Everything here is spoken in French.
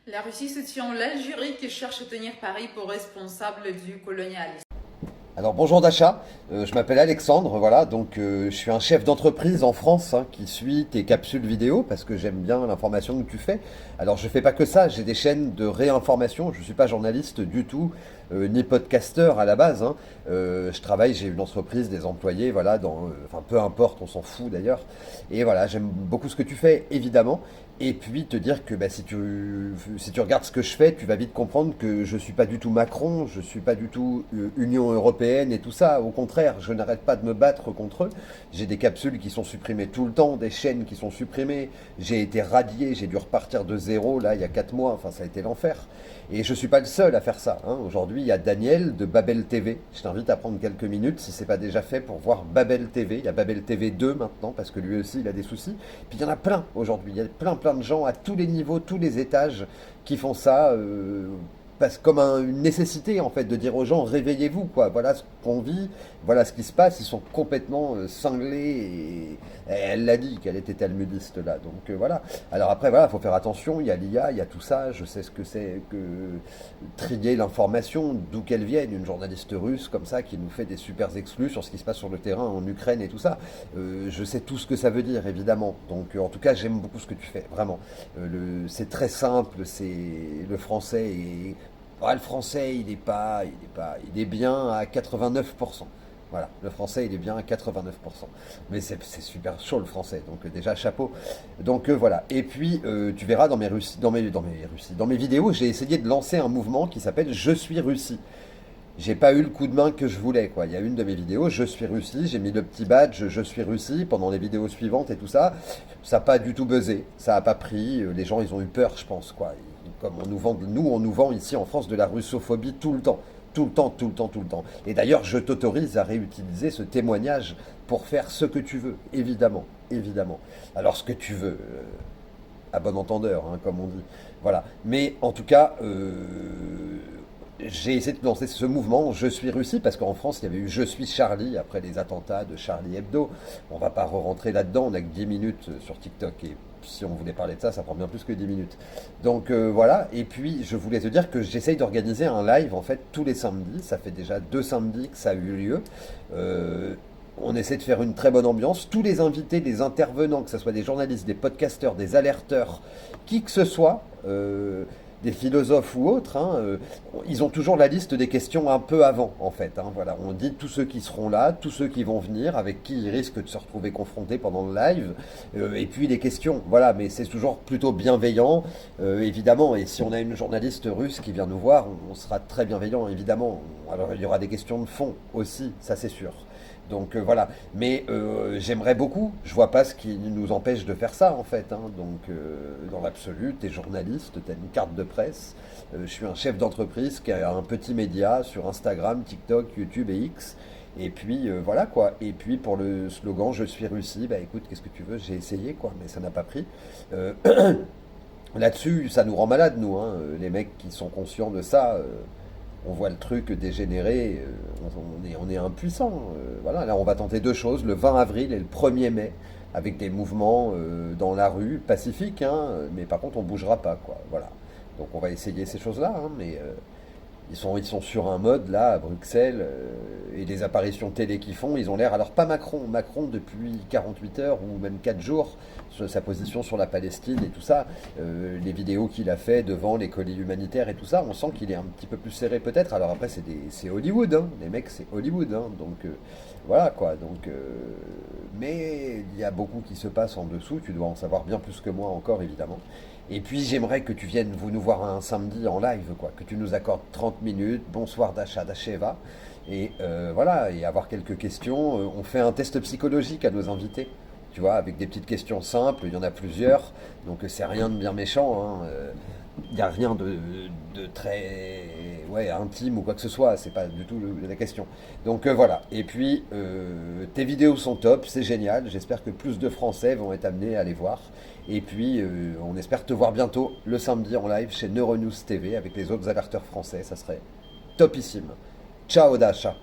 La Russie soutient l'Algérie qui cherche à tenir Paris pour responsable du colonialisme. Alors bonjour Dacha, je m'appelle Alexandre, voilà, donc je suis un chef d'entreprise en France hein, qui suit tes capsules vidéo parce que j'aime bien l'information que tu fais. Alors je fais pas que ça, j'ai des chaînes de réinformation, je suis pas journaliste du tout, ni podcasteur à la base. Hein. Je travaille, j'ai une entreprise, des employés, voilà, enfin peu importe, on s'en fout d'ailleurs. Et voilà, j'aime beaucoup ce que tu fais, évidemment. Et puis te dire que bah, si tu regardes ce que je fais, tu vas vite comprendre que je suis pas du tout Macron, je suis pas du tout Union européenne et tout ça. Au contraire, je n'arrête pas de me battre contre eux. J'ai des capsules qui sont supprimées tout le temps, des chaînes qui sont supprimées. J'ai été radié, j'ai dû repartir de zéro là il y a 4 mois. Enfin, ça a été l'enfer. Et je suis pas le seul à faire ça. Hein. Aujourd'hui, il y a Daniel de Babel TV. Je t'invite à prendre quelques minutes si c'est pas déjà fait pour voir Babel TV. Il y a Babel TV 2 maintenant parce que lui aussi il a des soucis. Puis il y en a plein aujourd'hui. Il y a plein de gens à tous les niveaux, tous les étages qui font ça. Comme une nécessité en fait de dire aux gens réveillez-vous quoi, voilà ce qu'on vit, voilà ce qui se passe, ils sont complètement cinglés et elle l'a dit qu'elle était talmudiste là, donc voilà. Alors après voilà, il faut faire attention, il y a l'IA, il y a tout ça, je sais ce que c'est que trier l'information, d'où qu'elle vienne, une journaliste russe comme ça qui nous fait des super exclus sur ce qui se passe sur le terrain en Ukraine et tout ça, je sais tout ce que ça veut dire évidemment, donc en tout cas j'aime beaucoup ce que tu fais, vraiment. C'est très simple, le français est le français, il est bien à 89%. Voilà, le français, il est bien à 89%. Mais c'est super chaud le français, donc déjà chapeau. Donc voilà. Et puis tu verras dans mes vidéos, j'ai essayé de lancer un mouvement qui s'appelle Je suis Russie. J'ai pas eu le coup de main que je voulais, quoi. Il y a une de mes vidéos, Je suis Russie, j'ai mis le petit badge Je suis Russie pendant les vidéos suivantes et tout ça. Ça n'a pas du tout buzzé, ça n'a pas pris. Les gens, ils ont eu peur, je pense, quoi. Comme on nous vend ici en France de la russophobie tout le temps. Tout le temps, tout le temps, tout le temps. Et d'ailleurs, je t'autorise à réutiliser ce témoignage pour faire ce que tu veux, évidemment, évidemment. Alors, ce que tu veux, à bon entendeur, hein, comme on dit. Voilà. Mais en tout cas, j'ai essayé de lancer ce mouvement Je suis Russie parce qu'en France il y avait eu Je suis Charlie après les attentats de Charlie Hebdo. On va pas re-rentrer là-dedans, on n'a que 10 minutes sur TikTok et si on voulait parler de ça, ça prend bien plus que 10 minutes. Donc voilà, et puis je voulais te dire que j'essaye d'organiser un live en fait tous les samedis, ça fait déjà 2 samedis que ça a eu lieu. On essaie de faire une très bonne ambiance. Tous les invités, les intervenants, que ce soit des journalistes, des podcasteurs, des alerteurs, qui que ce soit, des philosophes ou autres, hein, ils ont toujours la liste des questions un peu avant, en fait. Hein, voilà, on dit tous ceux qui seront là, tous ceux qui vont venir, avec qui ils risquent de se retrouver confrontés pendant le live, et puis les questions. Voilà, mais c'est toujours plutôt bienveillant, évidemment. Et si on a une journaliste russe qui vient nous voir, on sera très bienveillant, évidemment. Alors il y aura des questions de fond aussi, ça c'est sûr. Donc voilà, mais j'aimerais beaucoup, je vois pas ce qui nous empêche de faire ça en fait. Hein. Donc dans l'absolu, tu es journaliste, tu as une carte de presse, je suis un chef d'entreprise qui a un petit média sur Instagram, TikTok, YouTube et X. Et puis voilà quoi. Et puis pour le slogan Je suis Russie, bah écoute, qu'est-ce que tu veux, j'ai essayé quoi, mais ça n'a pas pris. Euh, Là-dessus, ça nous rend malades nous, hein. Les mecs qui sont conscients de ça. On voit le truc dégénérer, on est impuissant. Voilà, là on va tenter deux choses, le 20 avril et le 1er mai, avec des mouvements dans la rue, pacifiques, hein, mais par contre on bougera pas, quoi. Voilà. Donc on va essayer ces choses-là, hein, mais ils sont sur un mode là à Bruxelles et les apparitions télé qu'ils font, ils ont l'air. Alors pas Macron, Macron depuis 48 heures ou même 4 jours, sur sa position sur la Palestine et tout ça, les vidéos qu'il a fait devant les colis humanitaires et tout ça, on sent qu'il est un petit peu plus serré peut-être. Alors après c'est Hollywood, hein, les mecs c'est Hollywood, hein, donc voilà quoi. Donc mais il y a beaucoup qui se passe en dessous, tu dois en savoir bien plus que moi encore évidemment. Et puis j'aimerais que tu viennes nous voir un samedi en live, quoi, que tu nous accordes 30 minutes, bonsoir Dacha Dacheva, et voilà, et avoir quelques questions. On fait un test psychologique à nos invités, tu vois, avec des petites questions simples, il y en a plusieurs, donc c'est rien de bien méchant, hein, il n'y a rien de très ouais, intime ou quoi que ce soit, c'est pas du tout la question. Donc voilà, et puis tes vidéos sont top, c'est génial, j'espère que plus de Français vont être amenés à les voir. Et puis on espère te voir bientôt le samedi en live chez Neuronews TV avec les autres alerteurs français, ça serait topissime. Ciao Dasha.